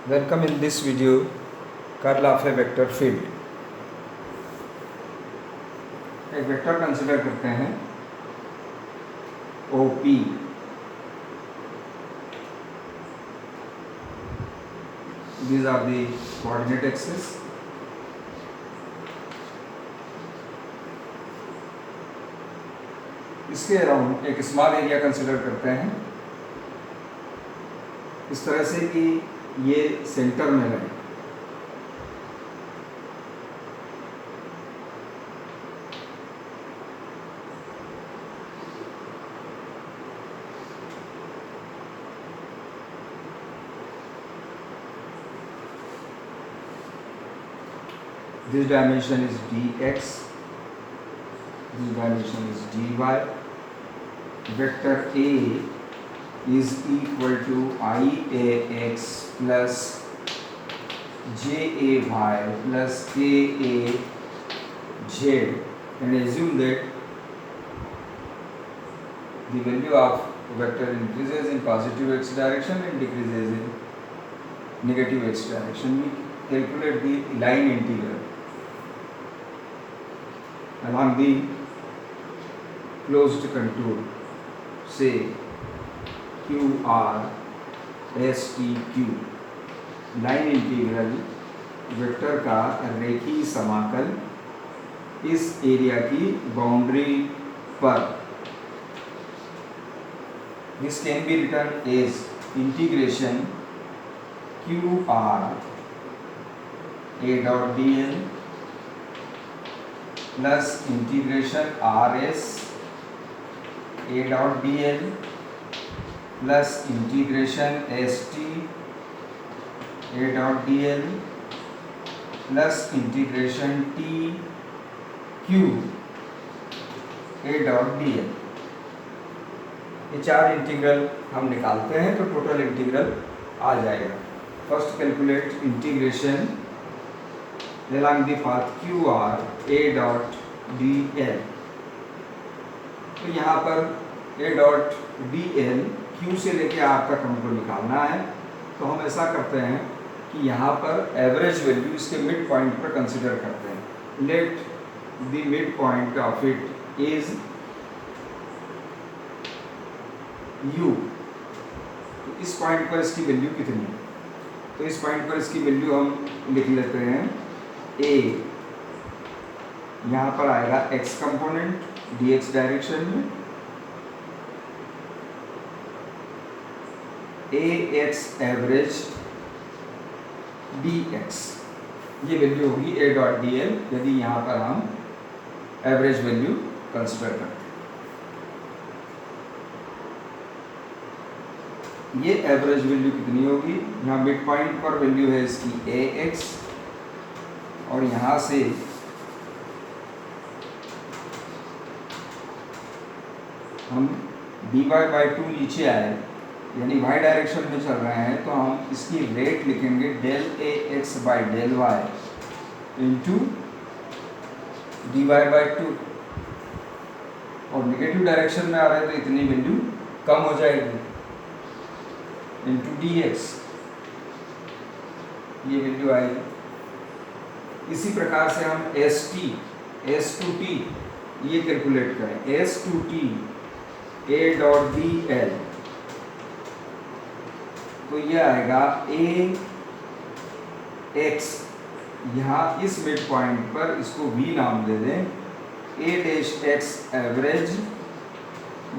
Welcome in this video, curl of a vector field. एक vector consider करते हैं OP. These are the coordinate axes. इसके around एक small area consider करते हैं इस तरह से कि ये सेंटर में रहे. This dimension is dx, this dimension is dy. Vector A is equal to Iax plus Jay plus Kaaz, and assume that the value of vector increases in positive x direction and decreases in negative x direction. We calculate the line integral along the closed contour, say QR STQ. Line integral vector का रेखीय समाकल इस area की boundary पर. This can be written as integration QR A dot dl plus integration RS A dot dl plus integration ST A dot dl plus integration TQ A dot dl. ये चार integral हम निकालते हैं तो total integral आ जाएगा. First calculate integration along the path QR A dot dl. तो यहाँ पर A dot dl Q से लेके R तक हमको निकालना है. तो हम ऐसा करते हैं कि यहाँ पर एवरेज वैल्यू इसके मिड पॉइंट पर कंसिडर करते हैं. Let the mid point of it is U. तो इस पॉइंट पर इसकी वैल्यू कितनी है? तो इस पॉइंट पर इसकी वैल्यू हम लिख लेते हैं A. यहाँ पर आएगा x कंपोनेंट dx डायरेक्शन में, Ax एवरेज dx. ये वैल्यू होगी A डॉट dl यदि यहाँ पर हम एवरेज वैल्यू कंसिडर करते हैं. ये एवरेज वैल्यू कितनी होगी? यहाँ मिड पॉइंट पर वैल्यू है इसकी Ax और यहाँ से हम dy/2 नीचे आए यानी y डायरेक्शन में चल रहे हैं तो हम इसकी रेट लिखेंगे del Ax/del y into dy/2 और नेगेटिव डायरेक्शन में आ रहे हैं तो इतनी वैल्यू कम हो जाएगी इंटू dx. ये वैल्यू आएगी. इसी प्रकार से हम S2T ये कैलकुलेट करें. S2T A डॉट dl तो ये आएगा Ax. यहाँ इस मिड पॉइंट पर इसको V नाम दे दें. A-x average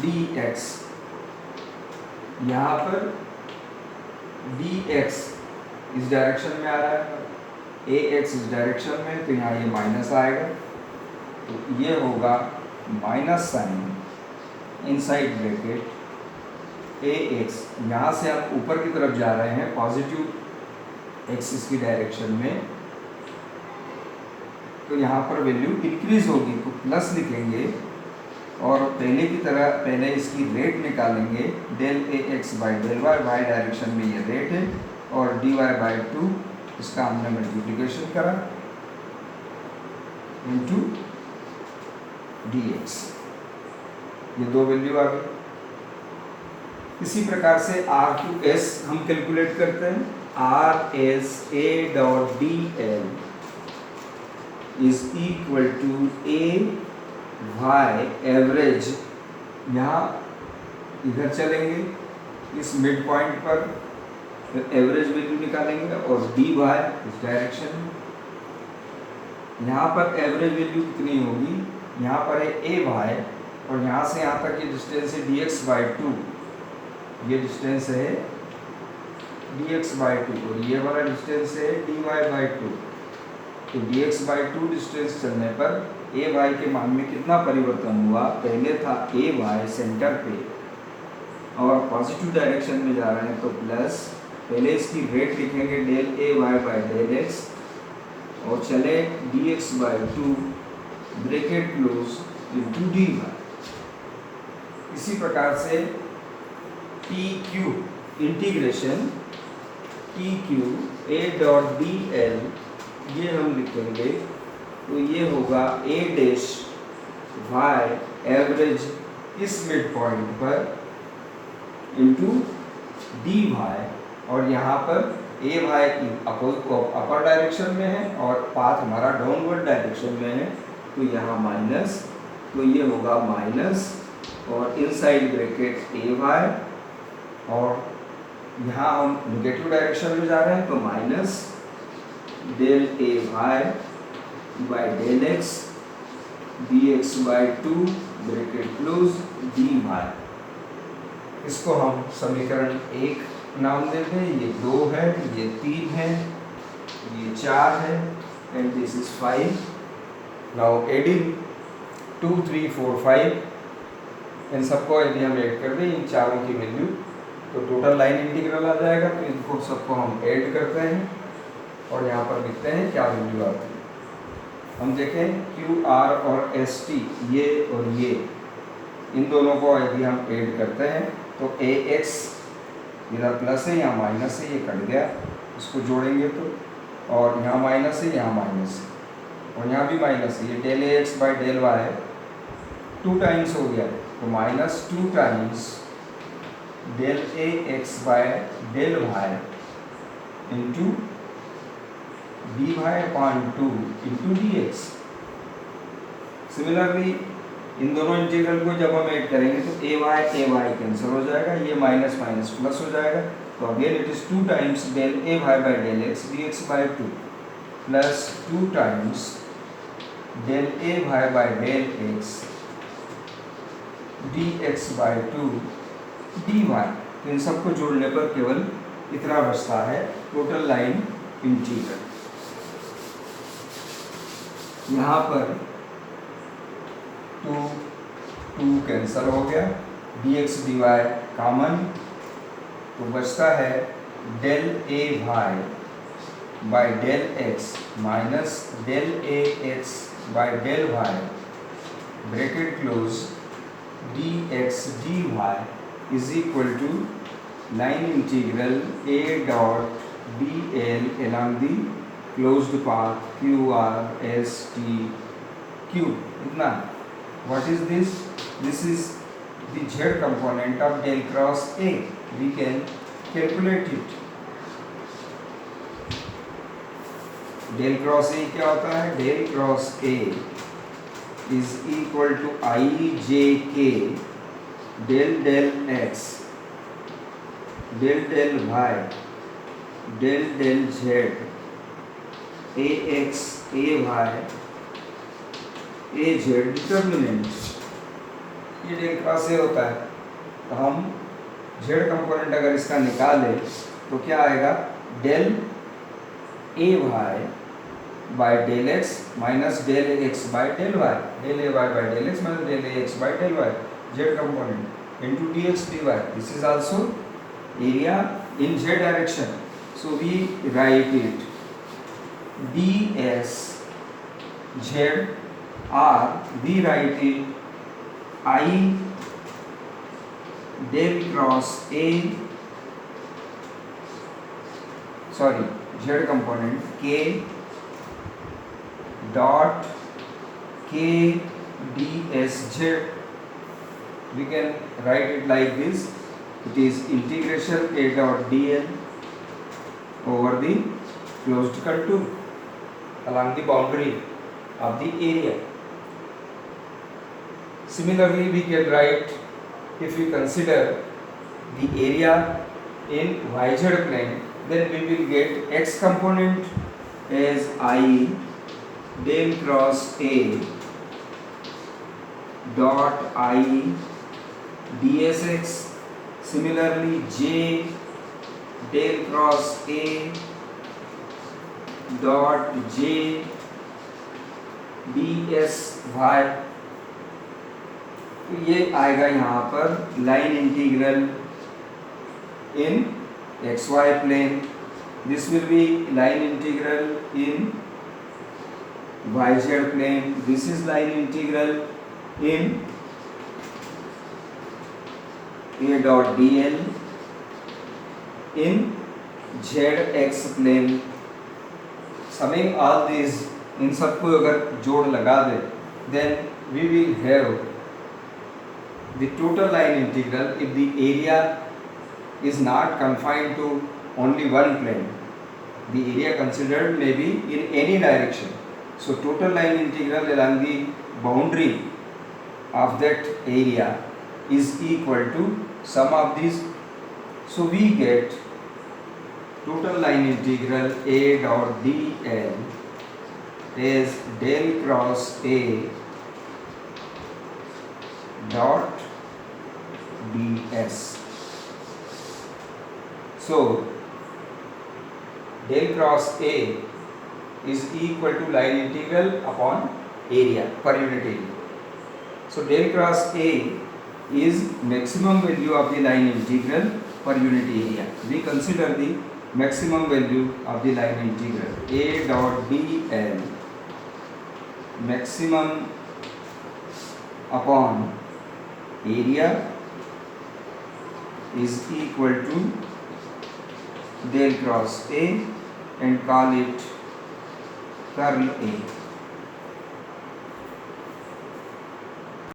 dx. यहाँ पर dx इस डायरेक्शन में आ रहा है, Ax इस डायरेक्शन में, तो यहाँ ये माइनस आएगा. तो ये होगा minus sign inside bracket Ax. यहाँ से हम ऊपर की तरफ जा रहे हैं पॉजिटिव एक्सिस की डायरेक्शन में तो यहाँ पर वैल्यू इंक्रीज होगी तो प्लस लिखेंगे और पहले की तरह पहले इसकी रेट निकालेंगे del Ax/del y. y direction में ये रेट है और dy/2 इसका हमने मल्टीप्लिकेशन करा इंटू dx. ये दो वैल्यू आ गई. इसी प्रकार से आर टू एस हम कैलकुलेट करते हैं। R S A dot D L is equal to A Y average, यहाँ इधर चलेंगे इस मिड पॉइंट पर, फिर एवरेज वैल्यू निकालेंगे और डी वाई इस डायरेक्शन में। यहाँ पर एवरेज वैल्यू कितनी होगी, यहाँ पर है ए वाई और यहाँ से यहाँ तक ये डिस्टेंस है डी एक्स बाई टू, ये डिस्टेंस है डी एक्स बाई टू और ये वाला डिस्टेंस है डी वाई बाई टू। तो D x by to distance चलने पर ए वाई के मान में कितना परिवर्तन हुआ, पहले था ए वाई सेंटर पे और पॉजिटिव डायरेक्शन में जा रहे हैं तो प्लस, पहले इसकी रेट लिखेंगे del A Y by del X और चले D x by two bracket close into D Y. इसी प्रकार से T Q integration T Q A dot D L ये हम लिखेंगे तो ये होगा ए डैश वाई एवरेज इस मिड पॉइंट पर इंटू डी वाई, और यहाँ पर ए वाई अपर डायरेक्शन में है और पाथ हमारा डाउनवर्ड डायरेक्शन में है तो यहाँ माइनस, तो ये होगा माइनस और इनसाइड ब्रैकेट ए वाई, और यहाँ हम नेगेटिव डायरेक्शन में जा रहे हैं तो minus del A Y by del x D x by two bracket close D Y. इसको हम समीकरण 1 नाम देते हैं, ये 2 है, ये 3 है, ये 4 है and this is 5। Now adding 2 3 4 5 इन सबको यदि हम ऐड कर दें इन चारों की वैल्यू तो टोटल लाइन इंटीग्रल आ जाएगा। तो इनको सबको हम ऐड करते हैं और यहाँ पर लिखते हैं क्या वैल्यू आती है। हम देखें क्यू आर और एस टी ये और ये इन दोनों को यदि हम ऐड करते हैं तो ए एक्स इधर प्लस है यहाँ माइनस है, ये कट गया, इसको जोड़ेंगे तो, और यहाँ माइनस है यहाँ माइनस है और यहाँ भी माइनस है, ये del A x by del y है 2 टाइम्स हो गया तो minus 2 times del A x by del y into D y upon 2 into d x. Similarly इन दोनों इंटीग्रल को जब हम ऐड करेंगे तो ए वाई कैंसिल हो जाएगा, ये माइनस माइनस प्लस हो जाएगा तो again it is 2 times del A Y by del x D x by 2 plus 2 times del A Y by del x D x by 2 d y. तो इन सबको जोड़ने पर केवल इतना बचता है टोटल लाइन इंटीग्रल। यहाँ पर 2 कैंसिल हो गया, d x d y common तो बचता है del A Y by del x minus del A x by del y bracket close d x d y is equal to line integral A dot D l along the closed path Q R S T Q. इतना what is this? This is the z component of del cross A. We can calculate it. Del cross A क्या होता है? Del cross A is equal to I j k del del x del del y del del z a x a y A Z determinant, ये del cross ए होता है तो हम Z component अगर इसका निकालें तो क्या आएगा del A Y by del x minus del x by del y, del A Y by del x minus del A x by del y z component into d x d y. This is also area in z direction so we write it d s z or we write it I del cross A z component k dot k ds z. We can write it like this it is integration A dot dl over the closed contour along the boundary of the area. Similarly, we can write, if we consider the area in yz plane, then we will get x component as I del cross A dot I dsx. Similarly, j del cross A dot j dsy. तो ये आएगा यहाँ पर line integral in x y plane. This will be line integral in y z plane. This is line integral in A dot D l in z x plane. Summing all this, इन सबको अगर जोड़ लगा दे, then we will have the total line integral if the area is not confined to only one plane. The area considered may be in any direction. So total line integral along the boundary of that area is equal to sum of these. So we get total line integral A dot dl is del cross A dot ds. So del cross A is equal to line integral upon area per unit area. So del cross A is maximum value of the line integral per unit area. We consider the maximum value of the line integral A dot dl maximum upon area is equal to del cross A and call it curl A.